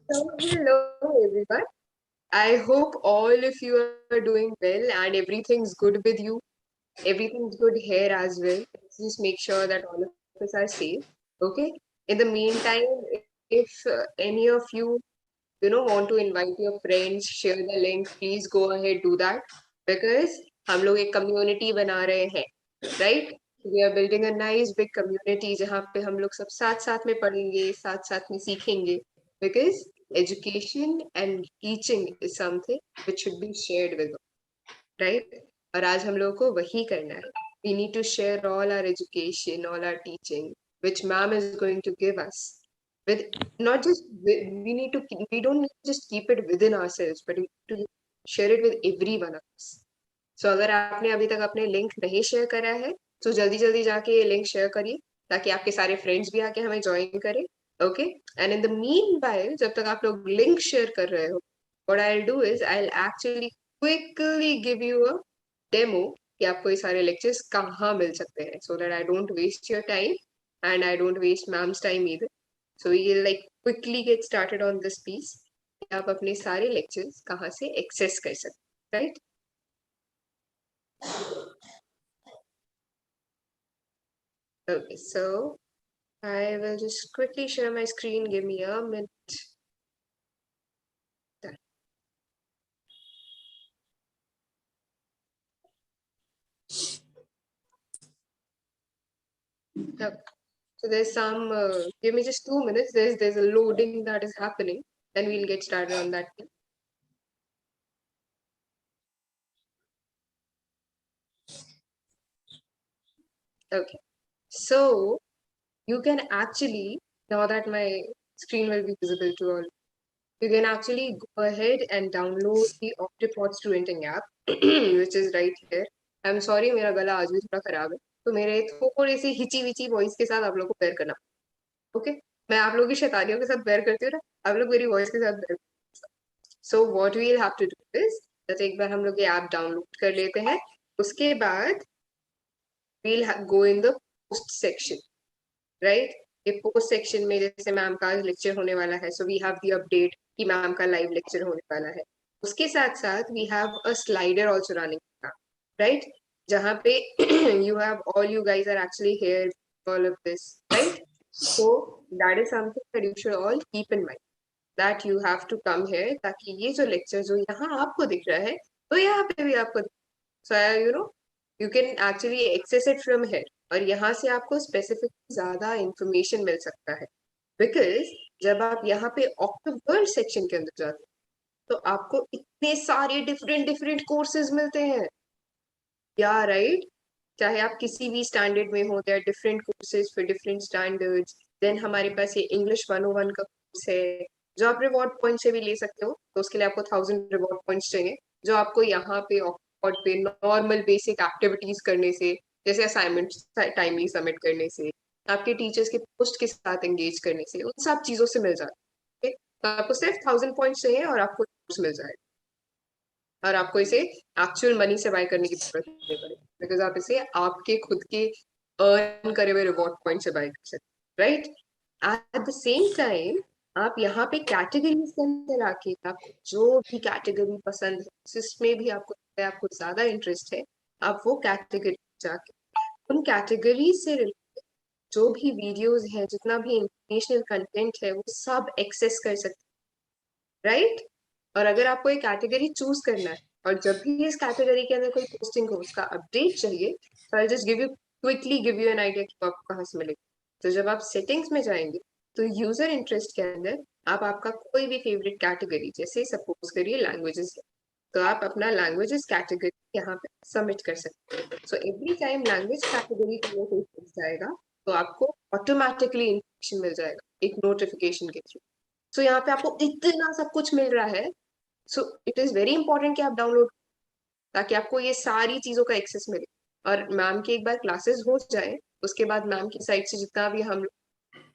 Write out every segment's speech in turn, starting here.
So, hello everyone. I hope all of you are doing well and everything's good with you. Everything's good here as well. Let's just make sure that all of us are safe. Okay. In the meantime, if any of you want to invite your friends, share the link, please go ahead do that because हम लोग एक community बना रहे हैं, right? We are building a nice big community जहाँ पे हम लोग सब साथ साथ में पढ़ेंगे, साथ साथ में सीखेंगे because education and teaching is something which should be shared with all, right? और आज हम लोगों को वही करना है. We need to share all our education, all our teaching, which ma'am is going to give us. With not just we need to we don't need to just keep it within ourselves, but we need to share it with every one of us. So अगर आपने अभी तक अपने link नहीं share करा है, तो जल्दी जल्दी जाके ये लिंक शेयर करिए ताकि आपके सारे फ्रेंड्स भी आके हमें ज्वाइन करें. Okay and in the mean while जब तक आप लोग लिंक शेयर कर रहे हो, what I'll do is I'll actually quickly give you a demo कि आपको ये सारे lectures कहाँ मिल सकते हैं so that I don't waste your time and I don't waste ma'am's time either. So we'll like quickly get started on this piece. आप अपने सारे lectures कहाँ से access कर सकते हैं, right? Okay, so I will just quickly share my screen. Give me a minute. Done. Okay. So there's some. Give me just 2 minutes. There's a loading that is happening. Then we'll get started on that. Okay. So you can actually, now that my screen will be visible to all, you can actually go ahead and download the Octopod Studenting app, which is right here. I'm sorry, मेरा गला आज भी थोड़ा खराब है, तो मेरे थोड़ी सी हिची विची वॉइस के साथ आप लोगों को बेयर करना. ओके मैं आप लोगों की शैतानियों के साथ बेयर करती हूँ ना, आप लोग मेरी वॉइस के साथ bear. So what we will have to do is that एक बार हम लोग ये ऐप डाउनलोड कर लेते हैं, उसके बाद we'll go in the post section, right? ये पोस्ट सेक्शन में जैसे मैम का लेक्चर होने वाला है, so we have the update कि मैम का लाइव लेक्चर होने वाला है. उसके साथ साथ we have a slider also running, right? जहाँ पे you have all you guys are actually here all of this, right? So that is something that you should all keep in mind that you have to come here ताकि ये जो lecture जो यहाँ आपको दिख रहा है तो यहाँ पे भी आपको so you can actually access it from here और यहाँ से आपको स्पेसिफिक ज्यादा इंफॉर्मेशन मिल सकता है बिकॉज जब आप यहाँ पे ऑक्टोबर्ड सेक्शन के अंदर जाते हैं तो आपको इतने सारे डिफरेंट डिफरेंट कोर्सेज मिलते हैं या राइट. चाहे आप किसी भी स्टैंडर्ड में हो, there different courses for different standards. Then हमारे पास ये इंग्लिश 101 का कोर्स है जो आप रिवॉर्ड पॉइंट से भी ले सकते हो, तो उसके लिए आपको 1000 रिवॉर्ड पॉइंट्स चाहिए जो आपको यहाँ पे ऑक्सफोर्ड पे नॉर्मल बेसिक एक्टिविटीज करने से, जैसे असाइनमेंट टाइमली सबमिट करने से, आपके टीचर्स के पोस्ट के साथ एंगेज करने से, उन सब चीजों से मिल जाता है. तो आपको सिर्फ 1000 पॉइंट्स चाहिए और आपको कोर्स मिल जाएगा और आपको इसे एक्चुअल मनी से बाय करने की जरूरत नहीं पड़ेगी बिकॉज आप इसे आपके खुद के अर्न करे हुए रिवॉर्ड पॉइंट से बाय कर सकते, right? At the same time आप यहाँ पे कैटेगरीज के अंदर आके आपको जो भी कैटेगरी पसंद है जिसमें भी आपको ज्यादा इंटरेस्ट है, आप वो कैटेगरी जाके उन कैटेगरीज से related जो भी वीडियोस हैं, जितना भी इंफॉर्मेशनल कंटेंट है, वो सब एक्सेस कर सकते, राइट? और अगर आपको एक कैटेगरी चूज करना है और जब भी इस कैटेगरी के अंदर कोई पोस्टिंग हो उसका अपडेट चाहिए, तो I just quickly give you an idea कि आपको कहाँ से मिलेगा. तो जब आप सेटिंग्स में जाएंगे तो यूजर इंटरेस्ट के अंदर आप आपका कोई भी फेवरेट कैटेगरी, जैसे सपोज करिए लैंग्वेजेस है, तो आप अपना लैंग्वेजेस कैटेगरी यहाँ पे सबमिट कर सकते हैं. So every time language category का कोई पोस्ट जाएगा तो आपको ऑटोमेटिकली इन्फॉर्मेशन मिल जाएगा एक नोटिफिकेशन के थ्रू. सो यहाँ पे आपको इतना सब कुछ मिल रहा है. So it is very important कि आप डाउनलोड ताकि आपको ये सारी चीजों का एक्सेस मिले और मैम की एक बार क्लासेस हो जाए उसके बाद मैम की साइट से जितना भी हम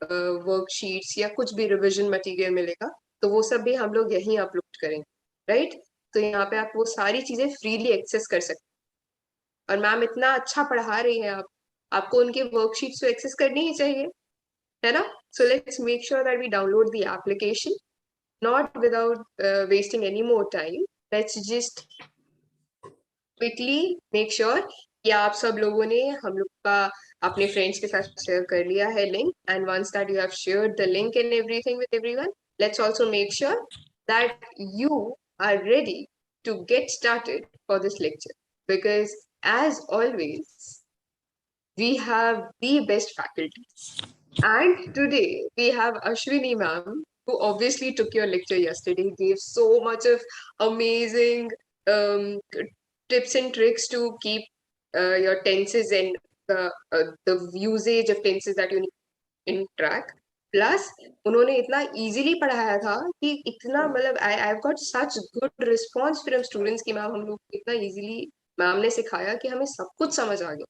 वर्कशीट्स या कुछ भी रिविजन मटेरियल मिलेगा तो वो सब भी हम लोग यहीं अपलोड करेंगे, राइट? तो यहाँ पे आप वो सारी चीजें फ्रीली एक्सेस कर सकते हैं और मैम इतना अच्छा पढ़ा रही है, आपको उनके वर्कशीट्स तो एक्सेस करनी ही चाहिए, है ना? So let's make sure that we download the application not without wasting any more time, let's just quickly make sure कि आप सब लोगों ने हम लोग का अपने फ्रेंड्स के साथ शेयर कर लिया है link, and once that you have shared the link and everything with everyone, let's also make sure that you are ready to get started for this lecture, because as always we have the best faculties. And today we have Ashwini ma'am, who obviously took your lecture yesterday, gave so much of amazing um, tips and tricks to keep your tenses and the usage of tenses that you need in track. Plus, उन्होंने इतना easily पढ़ाया था कि इतना मतलब I've got such good response from students कि ma'am हम लोग इतना easily मैम ने सिखाया कि हमें सब कुछ समझ आ गया,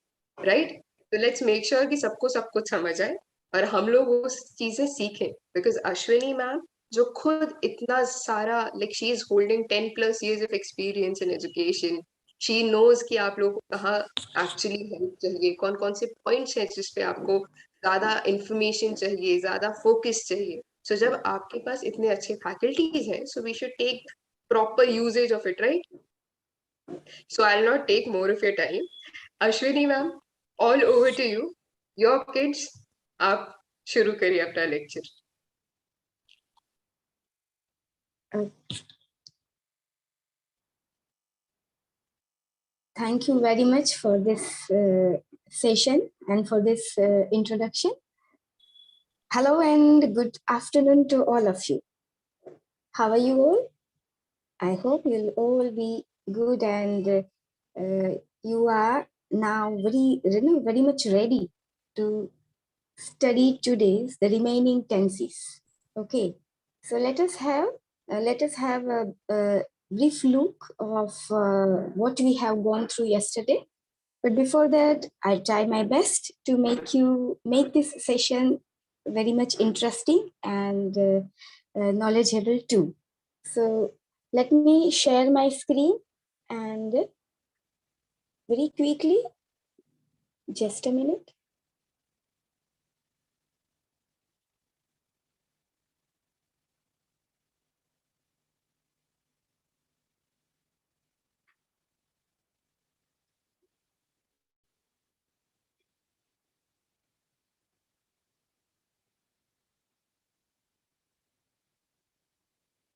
right? तो लेट्स मेक श्योर कि सबको सब कुछ समझ आए और हम लोग वो चीजें सीखें, बिकॉज अश्विनी मैम जो खुद इतना सारा like she is holding 10+ years of experience in education, she knows कि आप लोगों को कहाँ एक्चुअली हेल्प चाहिए, कौन कौन से पॉइंट्स हैं जिस पे आपको ज्यादा इंफॉर्मेशन चाहिए, ज्यादा फोकस चाहिए. सो जब आपके पास इतने अच्छे फैकल्टीज हैं, so we should take proper usage of it, right? So I'll not take more of your time. Ashwini ma'am, all over to you. Your kids, आप शुरू करिए अपना lecture. Thank you very much for this session and for this introduction. Hello and good afternoon to all of you. How are you all? I hope you'll all be good and you are now very much ready to study today's the remaining tenses. Okay, so let us have a brief look of what we have gone through yesterday. But before that, I'll try my best to make this session very much interesting and knowledgeable too. So let me share my screen and very quickly, just a minute.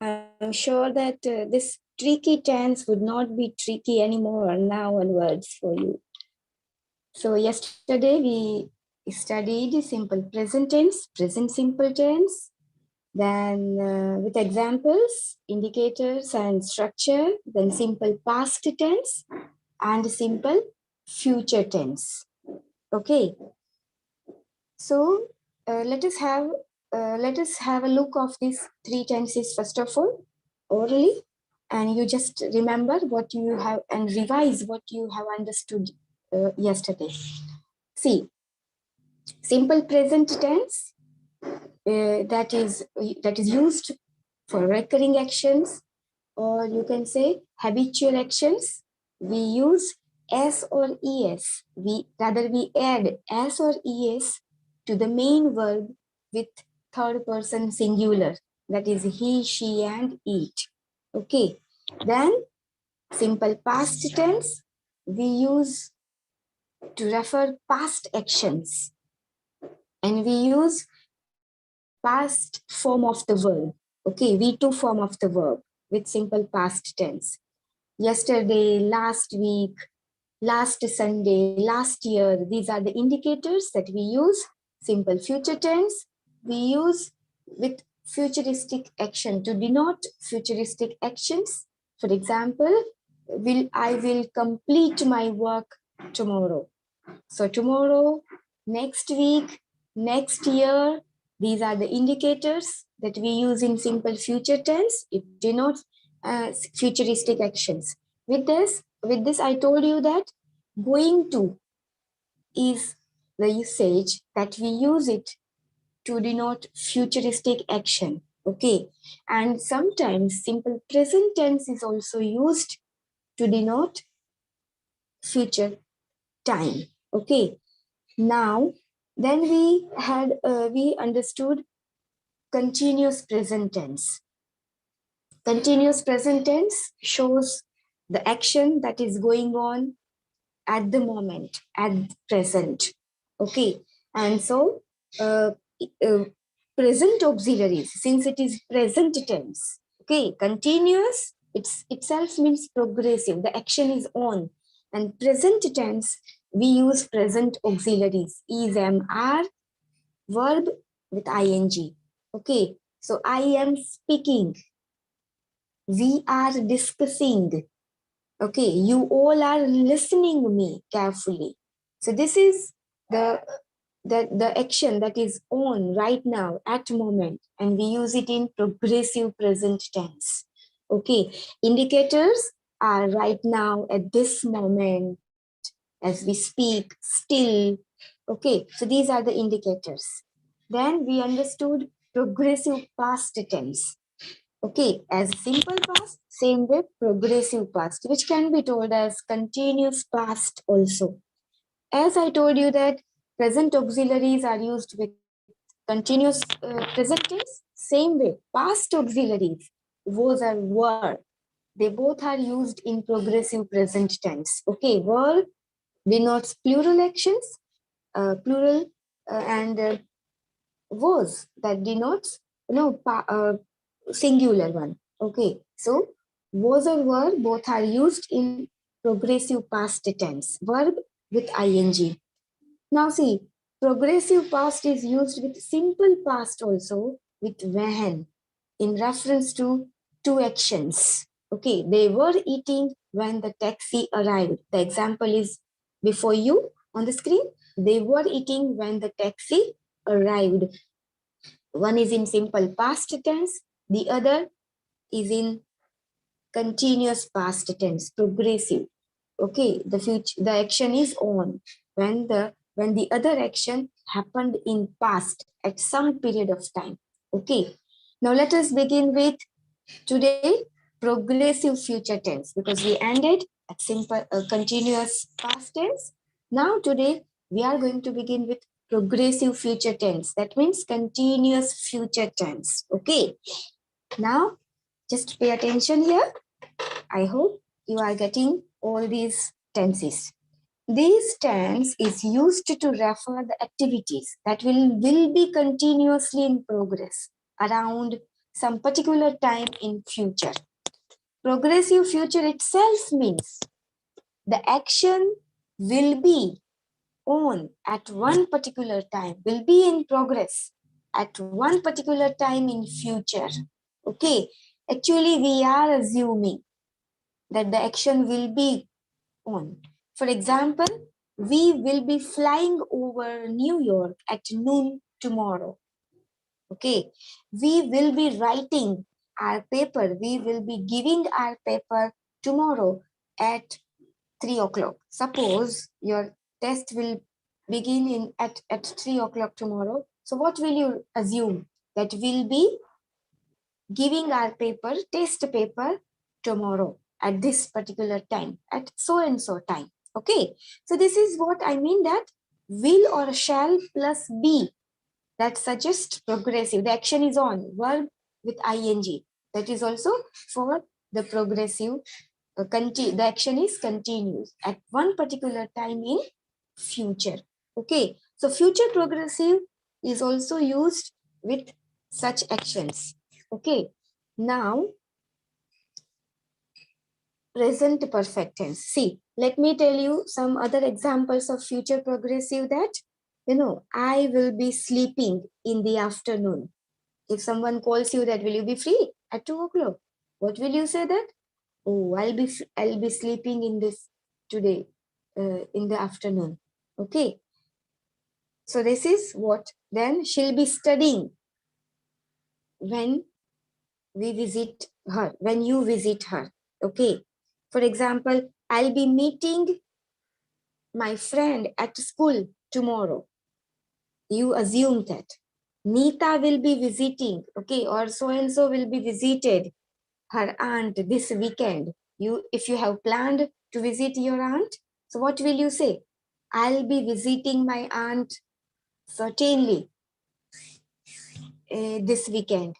I'm sure that this tricky tense would not be tricky anymore now onwards for you. So yesterday we studied simple present tense, present simple tense, then with examples, indicators and structure, then simple past tense and simple future tense. Okay. So let us have a look of these three tenses first of all, orally, and you just remember what you have and revise what you have understood yesterday. See, simple present tense that is used for recurring actions, or you can say habitual actions. We use s or es. We add s or es to the main verb with third person singular, that is he, she, and it. Okay. Then simple past tense we use to refer past actions, and we use past form of the verb. Okay, V2 form of the verb with simple past tense. Yesterday, last week, last Sunday, last year, these are the indicators that we use. Simple future tense, we use with futuristic action to denote futuristic actions. For example, I will complete my work tomorrow. So tomorrow, next week, next year, these are the indicators that we use in simple future tense. It denotes futuristic actions. With this, I told you that going to is the usage that we use it to denote futuristic action. Okay. And sometimes simple present tense is also used to denote future time. Okay. Now, then we understood continuous present tense. Continuous present tense shows the action that is going on at the moment, at present. Okay, and so uh, uh, present auxiliaries, since it is present tense. Okay, continuous itself means progressive. The action is on, and present tense we use present auxiliaries is, am, are, verb with ing. Okay, so I am speaking. We are discussing. Okay, you all are listening me carefully. So this is the the action that is on right now at moment, and we use it in progressive present tense. Okay, indicators are right now at this moment as we speak still. Okay, so these are the indicators. Then we understood progressive past tense. Okay, as simple past, same way progressive past, which can be told as continuous past also. As I told you that present auxiliaries are used with continuous present tense, same way past auxiliaries, was or were, they both are used in progressive present tense. Okay, were denotes plural actions, plural, and was that denotes singular one. Okay, so was or were both are used in progressive past tense, verb with ing. Now see, progressive past is used with simple past also with when in reference to two actions. Okay, they were eating when the taxi arrived. The example is before you on the screen. They were eating when the taxi arrived. One is in simple past tense, the other is in continuous past tense, progressive. Okay, the future, the action is on when the other action happened in past at some period of time. Okay, now let us begin with today progressive future tense, because we ended at simple continuous past tense. Now today we are going to begin with progressive future tense. That means continuous future tense. Okay, now just pay attention here. I hope you are getting all these tenses. This tense is used to refer the activities that will be continuously in progress around some particular time in future. Progressive future itself means the action will be on at one particular time, will be in progress at one particular time in future. Okay, actually we are assuming that the action will be on. For example, we will be flying over New York at noon tomorrow. Okay, we will be writing our paper, we will be giving our paper tomorrow at 3 o'clock. Suppose your test will begin at 3 o'clock tomorrow. So what will you assume? That we'll be giving our paper, test paper tomorrow at this particular time, at so and so time. Okay, so this is what I mean, that will or shall plus be, that suggests progressive. The action is on, verb with ing. That is also for the progressive. The action is continuous at one particular time in future. Okay, so future progressive is also used with such actions. Okay, now present perfect tense. See, let me tell you some other examples of future progressive, that I will be sleeping in the afternoon. If someone calls you that, will you be free at 2 o'clock? What will you say that? Oh, I'll be sleeping in this today, in the afternoon. Okay, so this is what. Then she'll be studying when we visit her, when you visit her. Okay, for example, I'll be meeting my friend at school tomorrow. You assume that Nita will be visiting, okay, or so and so will be visited her aunt this weekend. If you have planned to visit your aunt, so what will you say? I'll be visiting my aunt certainly this weekend.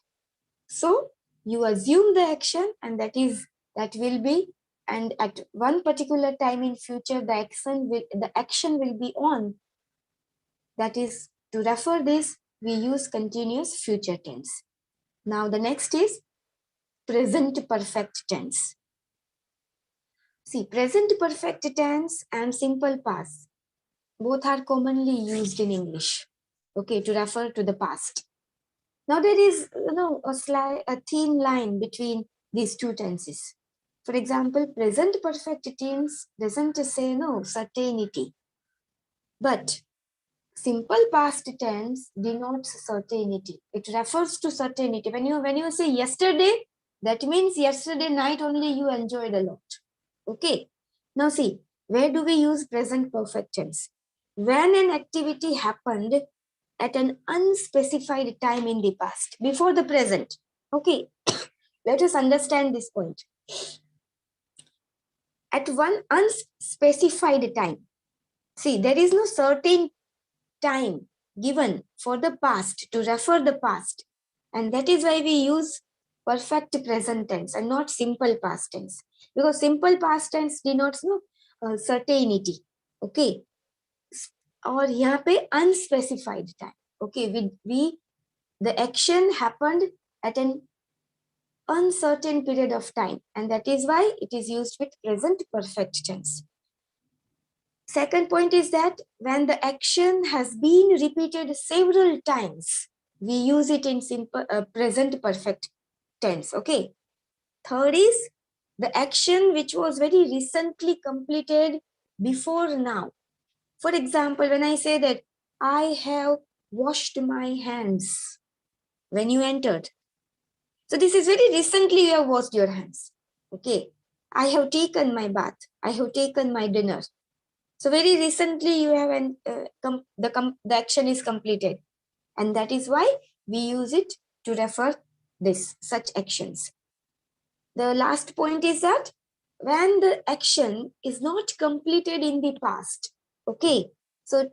So You assume the action, and that will be, and at one particular time in future, the action will be on. That is, to refer this, we use continuous future tense. Now the next is present perfect tense. See, present perfect tense and simple past both are commonly used in English, okay, to refer to the past. Now there is, a thin line between these two tenses. For example, present perfect tense doesn't say no certainty, but simple past tense denotes certainty. It refers to certainty. When you say yesterday, that means yesterday night only you enjoyed a lot. Okay. Now see, where do we use present perfect tense? When an activity happened at an unspecified time in the past, before the present. Okay. Let us understand this point. At one unspecified time. See, there is no certain time given for the past to refer the past, and that is why we use perfect present tense and not simple past tense, because simple past tense denotes no certainty. Okay. और यहाँ पे unspecified time. Okay, we the action happened at an uncertain period of time, and that is why it is used with present perfect tense. Second point is that when the action has been repeated several times, we use it in simple present perfect tense. Okay. Third is the action which was very recently completed before now. For example, when I say that I have washed my hands when you entered. So this is very recently you have washed your hands. Okay. I have taken my bath. I have taken my dinner. So very recently you have the action is completed, and that is why we use it to refer this such actions. The last point is that when the action is not completed in the past, okay, so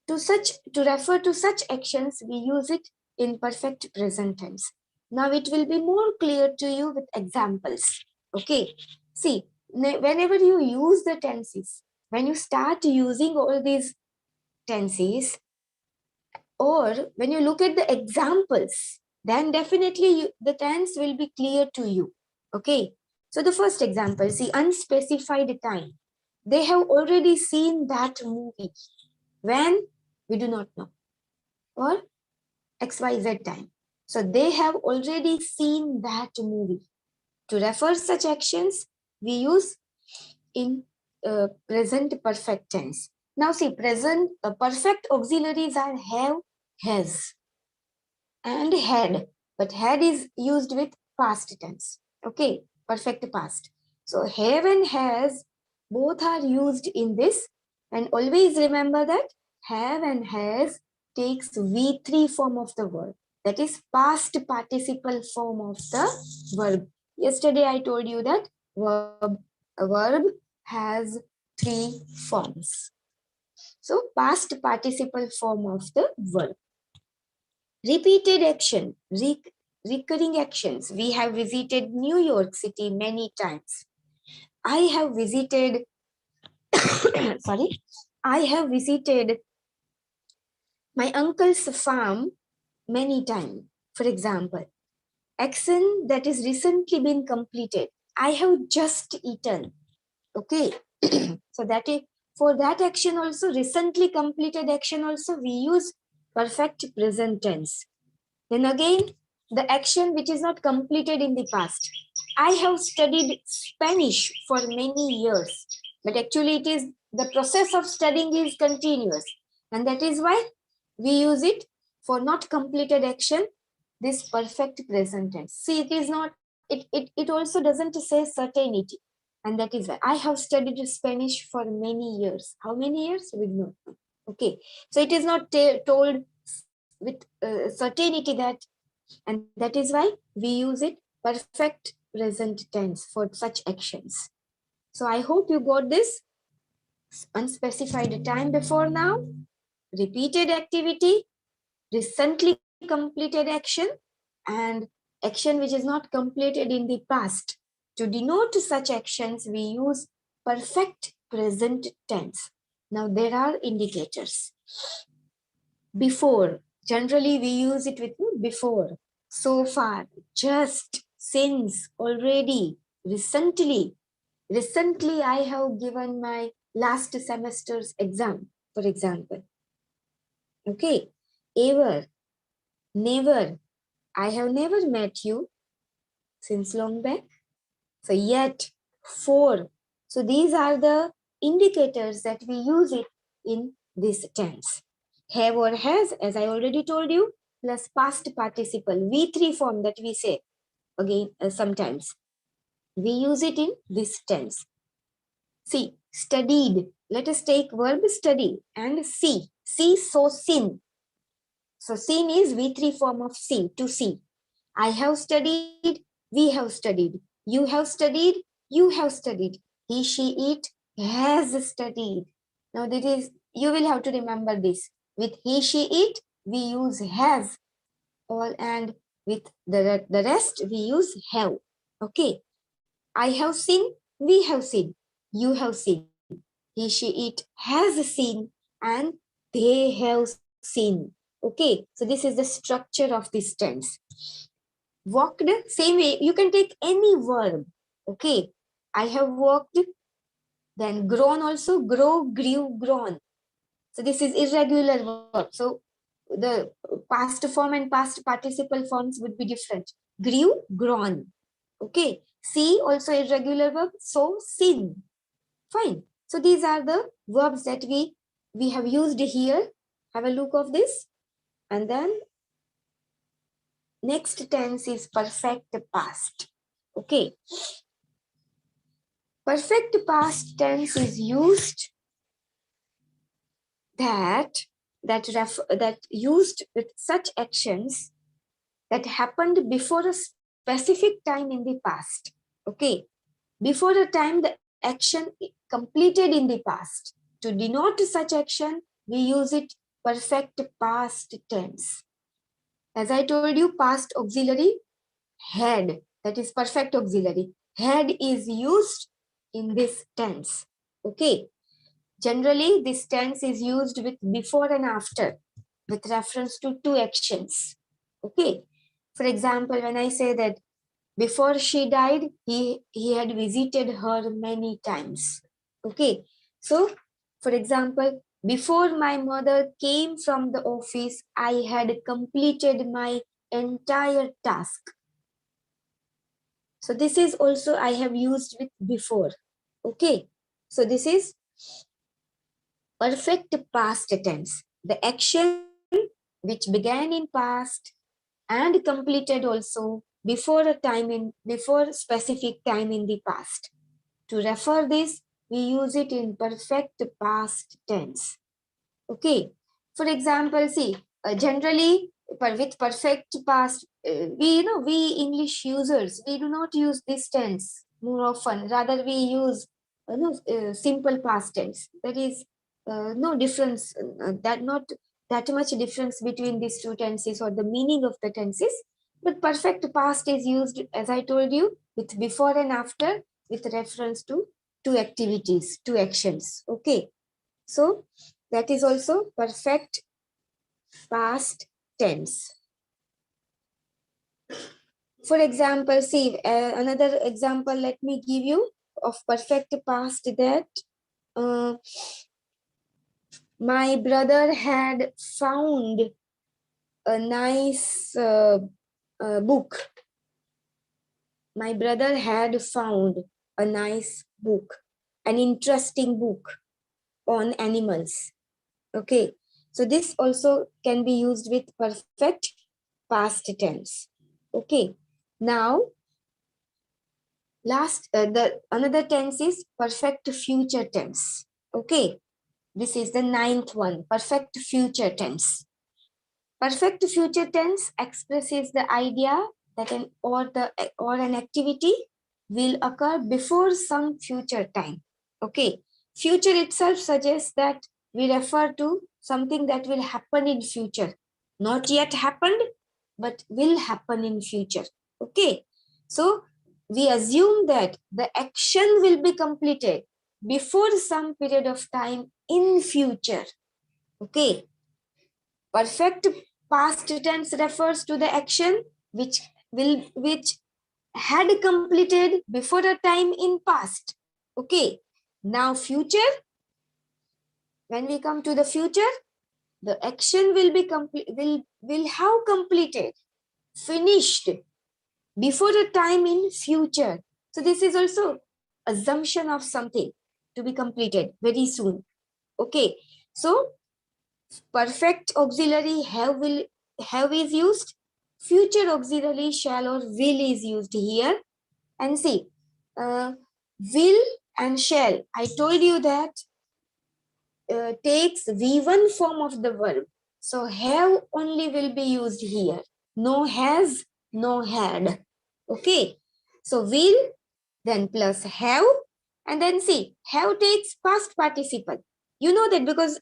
to refer to such actions we use it in perfect present tense. Now it will be more clear to you with examples. Okay, see, whenever you use the tenses, when you start using all these tenses, or when you look at the examples, then definitely the tense will be clear to you. Okay, so the first example, see, unspecified time. They have already seen that movie. When? We do not know. Or XYZ time. So they have already seen that movie. To refer such actions, we use in present perfect tense. Now see, present perfect auxiliaries are have, has, and had, but had is used with past tense. Okay, perfect past. So have and has both are used in this, and always remember that have and has takes V3 form of the verb. That is past participle form of the verb. Yesterday I told you that a verb has 3 forms. So past participle form of the verb. Repeated action, recurring actions. We have visited New York City many times. I have visited, sorry, I have visited my uncle's farm many times. For example, action that is recently been completed. I have just eaten. Okay. So that is for that action also, recently completed action also, we use perfect present tense. Then again, the action which is not completed in the past. I have studied Spanish for many years, but actually it is the process of studying is continuous, and that is why we use it for not completed action, this perfect present tense. See, it is not, it also doesn't say certainty, and that is why I have studied Spanish for many years. How many years? We don't know. Okay, so it is not told with certainty that, and that is why we use it perfect present tense for such actions. So I hope you got this. Unspecified time before now, repeated activity, recently completed action, and action which is not completed in the past. To denote such actions, we use perfect present tense. Now, there are indicators. Before, generally we use it with before, so far, just, since, already, recently. Recently, I have given my last semester's exam, for example. Okay, ever, never. I have never met you since long back. So yet, for. So these are the indicators that we use it in this tense. Have or has, as I already told you, plus past participle, V3 form that we say again sometimes. We use it in this tense. See, studied. Let us take verb study and see. See, so seen. So seen is V3 form of see, to see. I have studied, we have studied. You have studied, you have studied. He, she, it has studied. Now that is, you will have to remember this. With he, she, it, we use has. All, and with the rest, we use have. Okay. I have seen, we have seen, you have seen. He, she, it has seen, and they have seen. Okay. So this is the structure of this tense. Walked, same way, you can take any verb. Okay, I have walked, then grown also, grow, grew, grown. So this is irregular verb. So the past form and past participle forms would be different. Grew, grown. Okay, see also irregular verb, so seen. Fine. So these are the verbs that we have used here. Have a look of this. And then next tense is perfect past. Okay. Perfect past tense is used that used with such actions that happened before a specific time in the past. Okay. Before a time the action completed in the past. To denote such action, we use it perfect past tense. As I told you, past auxiliary had, that is perfect auxiliary. Had is used in this tense. Okay. Generally, this tense is used with before and after with reference to two actions. Okay. For example, when I say that before she died, he had visited her many times. Okay. So, for example, before my mother came from the office, I had completed my entire task. So this is also I have used with before. Okay. So this is perfect past tense. The action which began in past and completed also before specific time in the past. To refer this, we use it in perfect past tense. Okay. For example, see, generally with perfect past, we English users, we do not use this tense more often. Rather, we use simple past tense. That is no difference, that not that much difference between these two tenses or the meaning of the tenses. But perfect past is used, as I told you, with before and after with reference to two activities, two actions. Okay. So that is also perfect past tense. For example, see another example, let me give you of perfect past that my brother had found a nice book. My brother had found a nice book, an interesting book on animals. Okay, so this also can be used with perfect past tense. Okay, now the another tense is perfect future tense. Okay, this is the ninth one, perfect future tense. Perfect future tense expresses the idea that an activity will occur before some future time. Okay, future itself suggests that we refer to something that will happen in future, not yet happened, but will happen in future. Okay, so we assume that the action will be completed before some period of time in future. Okay, perfect past tense refers to the action which had completed before a time in past. Okay, now future, when we come to the future, the action will be will have completed, finished before a time in future. So this is also assumption of something to be completed very soon. Okay, so perfect auxiliary have is used, future auxiliary shall or will is used here. And see, uh, will and shall, I told you that takes V1 form of the verb. So have only will be used here. No has, no had. Okay. So will, then plus have, and then see, have takes past participle. You know that because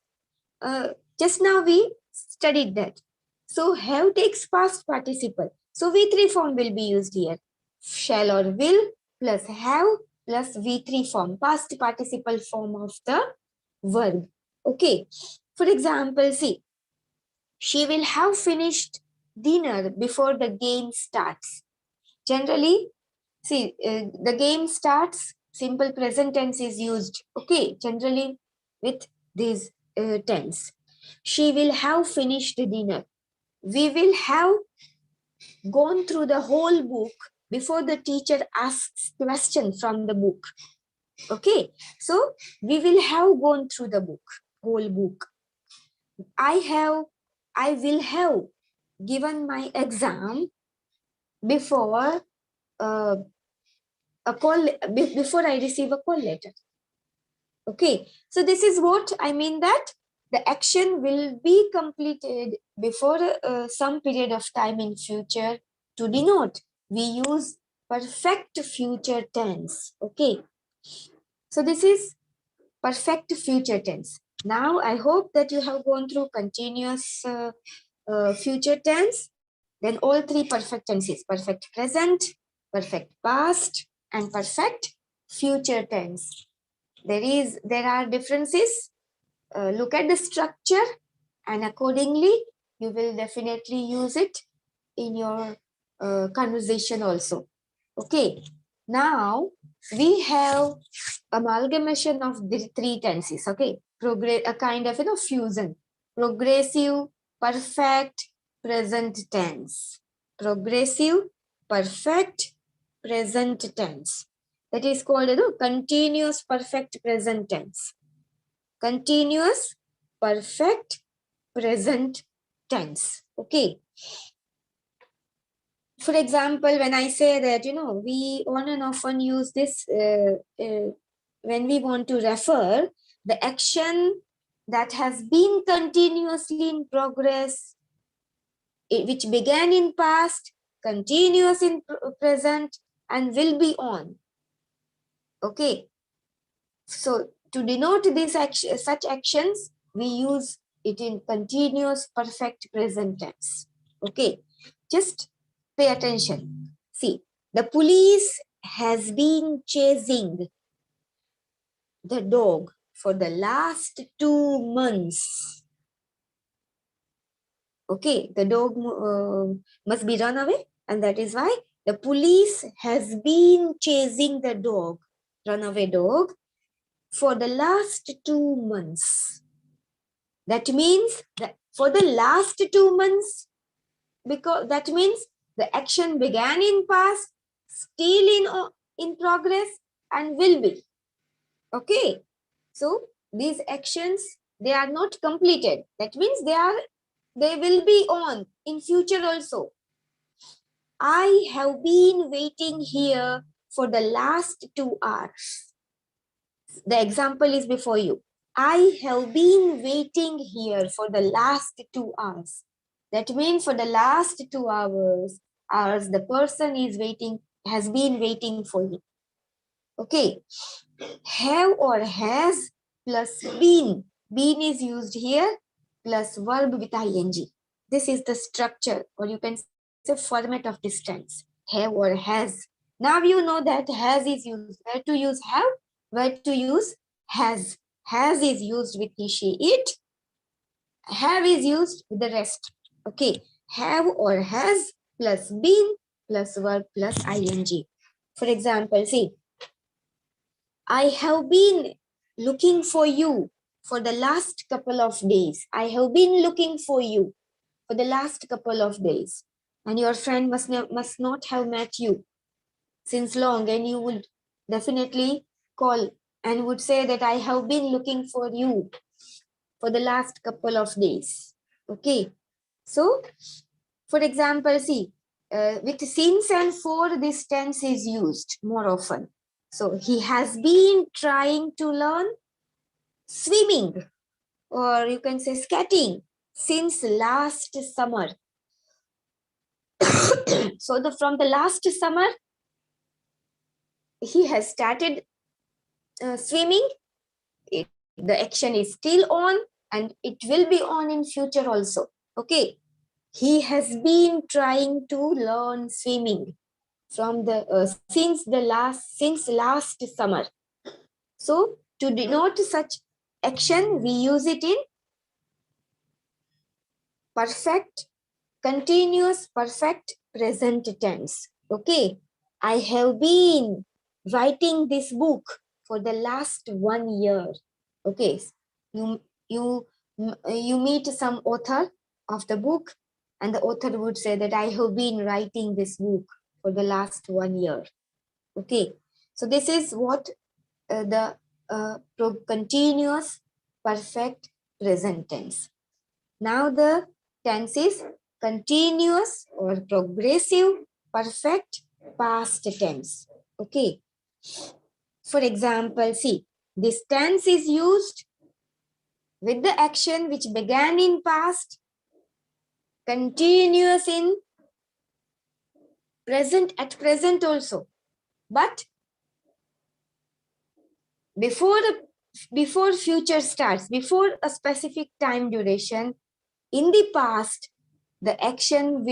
uh, just now we studied that. So have takes past participle. So V3 form will be used here. Shall or will plus have plus V3 form, past participle form of the verb. Okay. For example, see, she will have finished dinner before the game starts. Generally, see, the game starts, simple present tense is used. Okay, generally with this tense. She will have finished dinner. We will have gone through the whole book before the teacher asks question from the book. Okay, so we will have gone through the book, whole book. I will have given my exam before uh, a call, before I receive a call letter. Okay, so this is what I mean, that the action will be completed before some period of time in future. To denote, we use perfect future tense. Okay, so this is perfect future tense. Now I hope that you have gone through continuous future tense, then all three perfect tenses: perfect present, perfect past, and perfect future tense. There are differences. Look at the structure, and accordingly you will definitely use it in your conversation also. Okay, now we have amalgamation of the three tenses. Okay, a kind of fusion: progressive, perfect, present tense. Progressive, perfect, present tense. That is called continuous perfect present tense. Continuous perfect present tense. Okay, for example, when I say that, we on and often use this when we want to refer the action that has been continuously in progress, which began in past, continuous in present, and will be on. Okay, so to denote these such actions, we use it in continuous perfect present tense. Okay, just pay attention. See, the police has been chasing the dog for the last 2 months. Okay, the dog must be run away, and that is why the police has been chasing the dog, runaway dog, for the last 2 months. That means that for the last 2 months, because that means the action began in past, still in progress, and will be. Okay, so these actions, they are not completed. That means they will be on in future also. I have been waiting here for the last 2 hours. The example is before you. I have been waiting here for the last 2 hours. That means for the last 2 hours, the person has been waiting for you. Okay. Have or has plus been. Been is used here plus verb with ing. This is the structure, or you can say format of this tense. Have have or has. Now you know that has is used. Where to use have? Where to use has. Has is used with he, she, it. Have is used with the rest. Okay. Have or has plus been plus verb plus ing. For example, see, I have been looking for you for the last couple of days. I have been looking for you for the last couple of days. And your friend must not have met you since long, and you would definitely call and would say that I have been looking for you for the last couple of days. Okay. So, for example, see, with since and for, this tense is used more often. So, he has been trying to learn swimming, or you can say skating, since last summer. So, from the last summer, he has started swimming. The action is still on, and it will be on in future also. Okay. He has been trying to learn swimming from the since last summer. So to denote such action, we use it in perfect, continuous perfect present tense. Okay. I have been writing this book for the last 1 year. Okay. You, you, you meet some author of the book, and the author would say that I have been writing this book for the last 1 year. Okay. So this is what the continuous perfect present tense. Now the tense is continuous or progressive perfect past tense. Okay. For example, see, this tense is used with the action which began in past, continuous in present, at present also. But before future starts, before a specific time duration, in the past, the action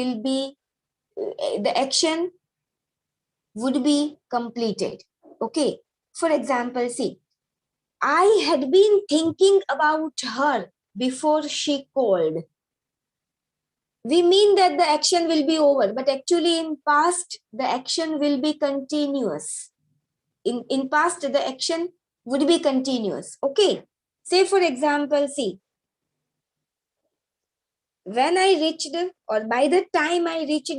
would be completed. Okay. For example, see, I had been thinking about her before she called. We mean that the action will be over, but actually in past, the action will be continuous. In past, the action would be continuous. Okay. Say, for example, see, when I reached, or by the time I reached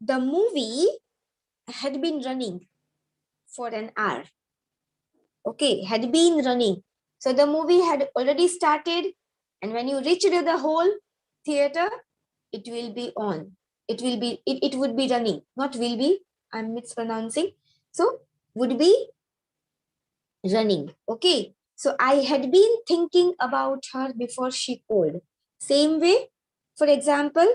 the movie had been running for an hour. Okay, had been running. So the movie had already started, and when you reach the whole theater, it will be on. It would be running, not will be. I'm mispronouncing. So would be running. Okay. So I had been thinking about her before she called. Same way, for example,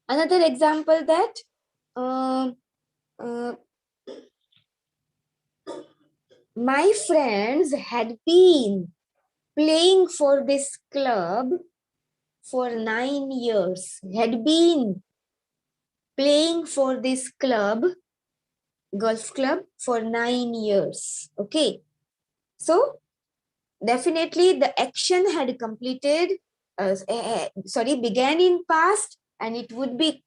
another example that uh, uh, my friends had been playing for this club for 9 years, had been playing for this golf club for 9 years. Okay. So definitely the action had completed, began in past, and it would be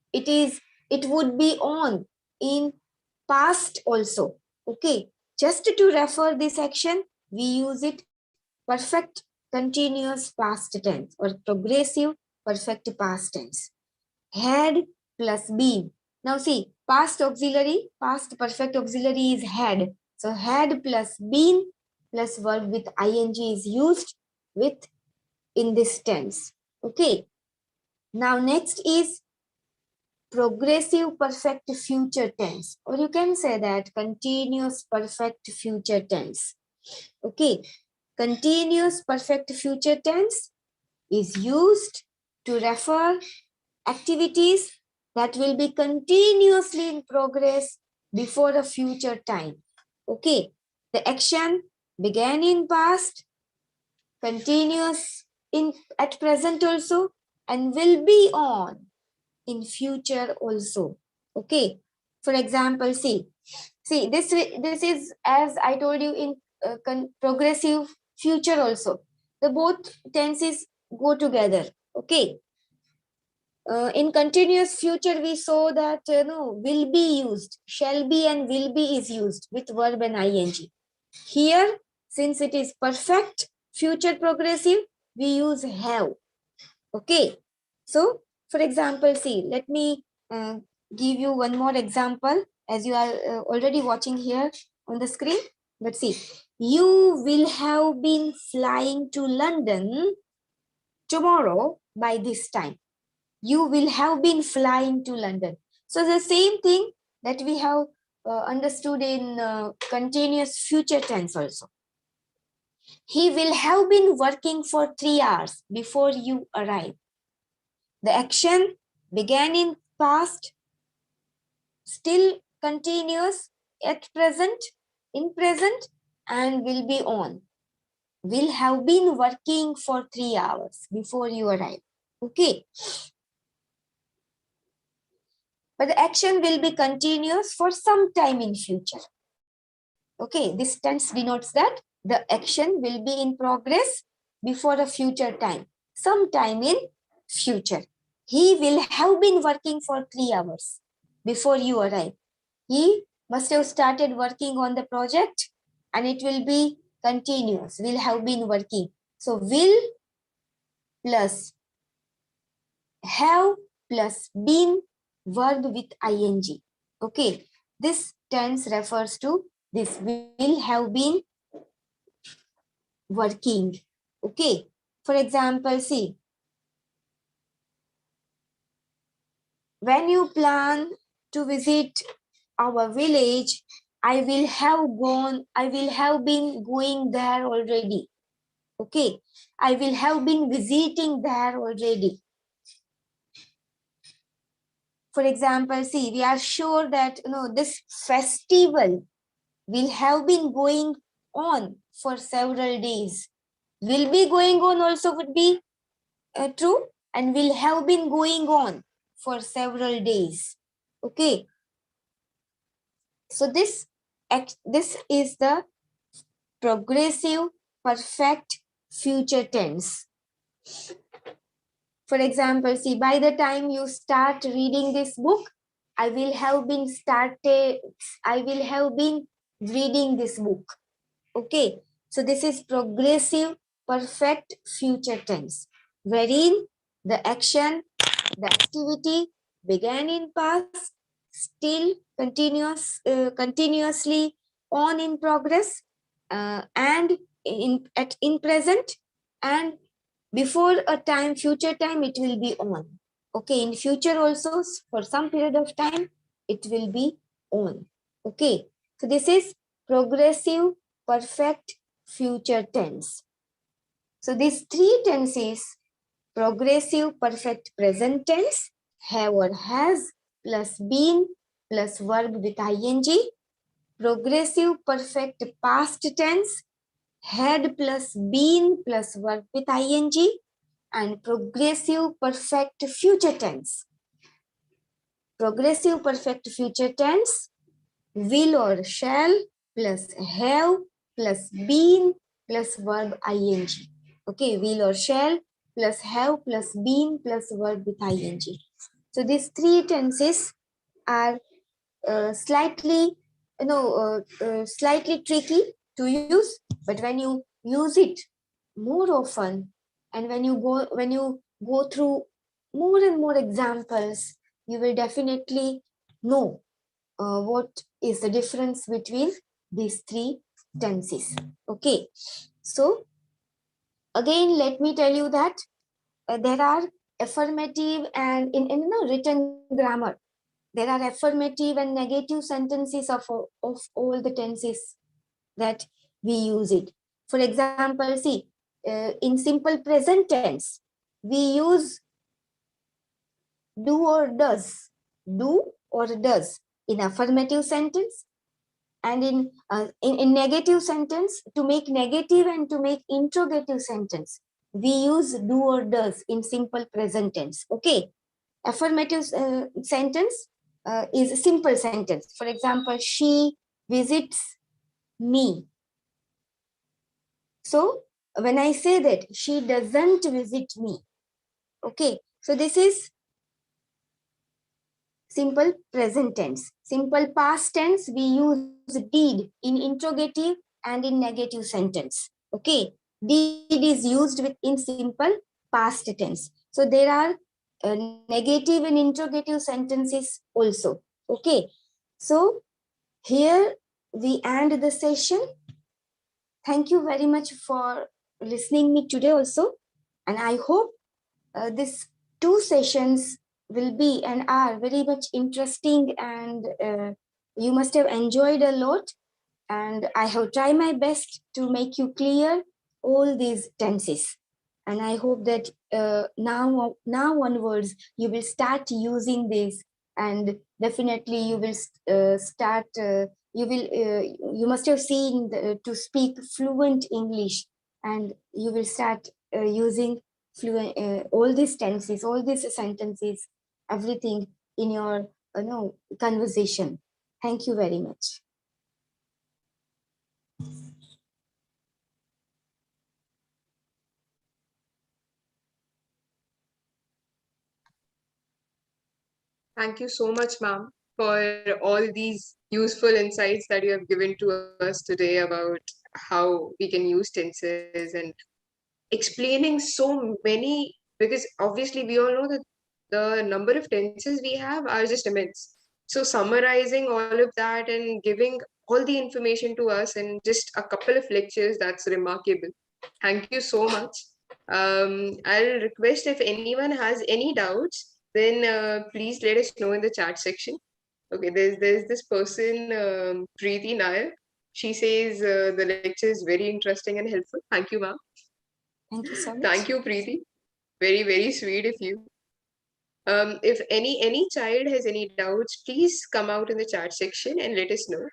on in past also. Okay. Just to refer this action, we use it perfect continuous past tense or progressive perfect past tense. Had plus been. Now see, past perfect auxiliary is had. So had plus been plus verb with ing is used with in this tense. Okay. Now next is progressive perfect future tense, or you can say that continuous perfect future tense. Okay. Continuous perfect future tense is used to refer activities that will be continuously in progress before a future time. Okay. The action began in past, continuous in at present also, and will be on in future also. Okay. For example, see this is, as I told you, in progressive future also. The both tenses go together. Okay. In continuous future, we saw that no, will be used, shall be and will be is used with verb and ing. Here, since it is perfect future progressive, we use have. Okay. So, for example, see, let me give you one more example as you are already watching here on the screen. But see, you will have been flying to London tomorrow by this time. You will have been flying to London. So the same thing that we have understood in continuous future tense also. He will have been working for 3 hours before you arrive. The action began in past, still continuous at present, in present, and will be on. Will have been working for 3 hours before you arrive. Okay. But the action will be continuous for some time in future. Okay, this tense denotes that the action will be in progress before a future time, sometime in future. He will have been working for 3 hours before you arrive. He must have started working on the project and it will be continuous, will have been working. So will plus have plus been verb with ing. Okay, this tense refers to this will have been working. Okay, for example, see, when you plan to visit our village, I will have been going there already. Okay, I will have been visiting there already. For example, see, we are sure that this festival will have been going on for several days. Will be going on also would be true, and will have been going on for several days. Okay. So this is the progressive perfect future tense. For example, see, by the time you start reading this book, I will have been reading this book. Okay, so this is progressive perfect future tense, wherein the action, the activity began in past, still continuously on in progress, and in present, and before a time, future time, it will be on. Okay, in future also, for some period of time, it will be on. Okay, so this is progressive perfect future tense. So these three tenses, progressive perfect present tense, have or has plus been plus verb with ing, progressive perfect past tense, had plus been plus verb with ing, and progressive perfect future tense. Progressive perfect future tense, will or shall plus have plus been plus verb ing. Okay, will or shall plus have plus been plus verb with ing. So these three tenses are slightly slightly tricky to use, but when you use it more often, and when you go through more and more examples, you will definitely know what is the difference between these three tenses. Okay, so again let me tell you that there are affirmative, and in written grammar there are affirmative and negative sentences of all the tenses that we use it. For example, see, in simple present tense, we use do or does, do or does in affirmative sentence, and in negative sentence, to make negative and to make interrogative sentence, we use do or does in simple present tense. Okay. Affirmative sentence is a simple sentence. For example, she visits me. So when I say that she doesn't visit me, okay, so this is simple present tense. Simple past tense, we use did in interrogative and in negative sentence. Okay, did is used with in simple past tense. So there are negative and interrogative sentences also. Okay, so here we end the session. Thank you very much for listening me today also, and I hope these two sessions will be and are very much interesting, and you must have enjoyed a lot, and I have tried my best to make you clear all these tenses. And I hope that now onwards you will start using this, and definitely you will start. You must have seen to speak fluent English, and you will start using fluent all these tenses, all these sentences, everything in your no conversation. Thank you very much. Thank you so much, ma'am, for all these useful insights that you have given to us today about how we can use tenses and explaining so many, because obviously we all know that the number of tenses we have are just immense. So summarizing all of that and giving all the information to us in just a couple of lectures, that's remarkable. Thank you so much. I'll request if anyone has any doubts, then please let us know in the chat section. Okay, there's this person, Preeti Nair. She says the lecture is very interesting and helpful. Thank you, ma'am. Thank you so much. Thank you, Preeti. Very, very sweet of you. If any child has any doubts, please come out in the chat section and let us know.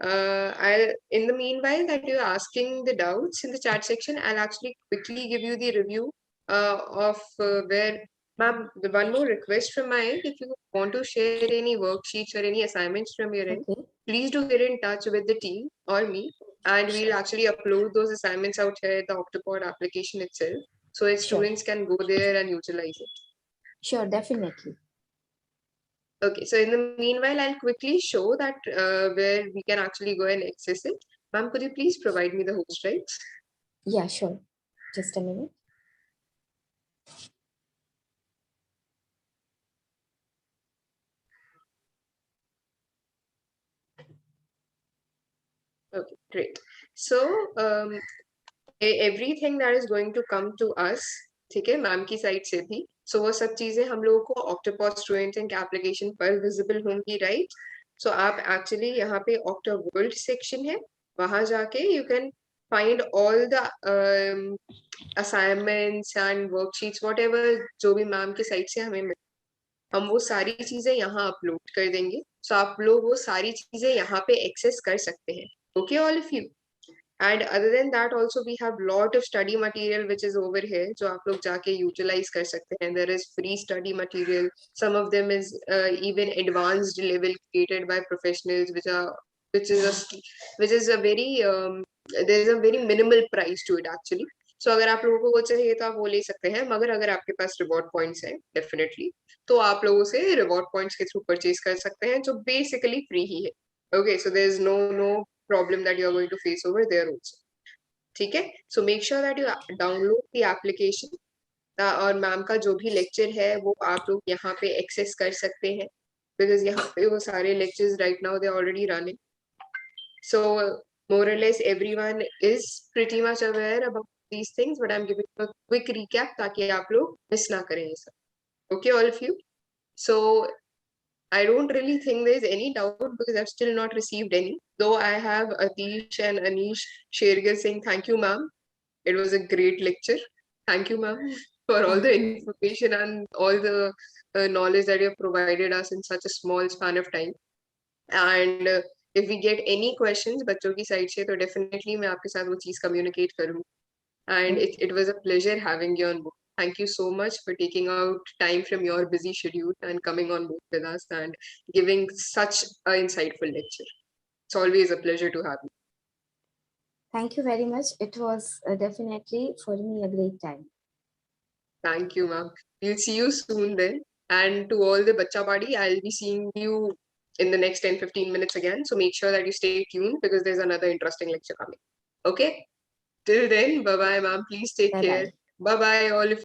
I'll in the meanwhile that you're asking the doubts in the chat section, I'll actually quickly give you the review of where, ma'am, the one more request from my end. If you want to share any worksheets or any assignments from your end, Okay. please do get in touch with the team or me, and we'll actually upload those assignments out here at the Octopod application itself, so that Sure. students can go there and utilize it. Sure, definitely. Okay, so in the meanwhile, I'll quickly show that where we can actually go and access it. Ma'am, could you please provide me the host rights? Yeah, sure. Just a minute. Okay, great. So everything that is going to come to us, ठीक है, ma'am की side से भी, so वो सब चीजें हम लोगों को Octopod Student Inc application पर visible होंगी, right? So आप actually यहाँ पे Octa World section है, वहां जाके you can find all the assignments and worksheets, whatever जो भी मैम की साइड से हमें हम वो सारी चीजें यहाँ अपलोड कर देंगे, so आप लोग वो सारी चीजें यहाँ पे एक्सेस कर सकते हैं. Okay, all of you. And other than that, also we have lot of study material which is over here, जो आप लोग जाके utilize कर सकते हैं. There is free study material. Some of them is even advanced level created by professionals, which is a which is a very there is a very minimal price to it actually. So अगर आप लोगों को वो चाहिए तो आप वो ले सकते हैं, मगर अगर आपके पास रिवॉर्ड पॉइंट्स हैं डेफिनेटली, तो आप लोगों से रिवॉर्ड पॉइंट्स के थ्रू परचेज कर सकते हैं, जो बेसिकली फ्री ही है. Okay, so there is no problem that you are going to face over there also. ठीक है, so make sure that you download the application, और मैम का जो भी लेक्चर है वो आप लोग यहाँ पे एक्सेस कर सकते हैं, because यहाँ पे वो सारे lectures right now they are already running. So more or less everyone is pretty much aware about these things, but I'm giving a quick recap ताकि आप लोग miss ना करें ये सब. Okay, all of you. So I don't really think there's any doubt because I've still not received any. Though I have Atish and Anish Shergill saying thank you, ma'am. It was a great lecture. Thank you, ma'am, for all the information and all the knowledge that you have provided us in such a small span of time. And if we get any questions बच्चों की side से, तो definitely मैं आपके साथ वो चीज़ communicate करूँ. And Okay. it was a pleasure having you on board. Thank you so much for taking out time from your busy schedule and coming on board with us and giving such an insightful lecture. It's always a pleasure to have you. Thank you very much. It was definitely for me a great time. Thank you, ma'am. We'll see you soon then. And to all the Bacha Party, I'll be seeing you in the next 10-15 minutes again. So make sure that you stay tuned because there's another interesting lecture coming. Okay? Till then, bye bye, ma'am. Please take Bye care. bye. Bye bye, all of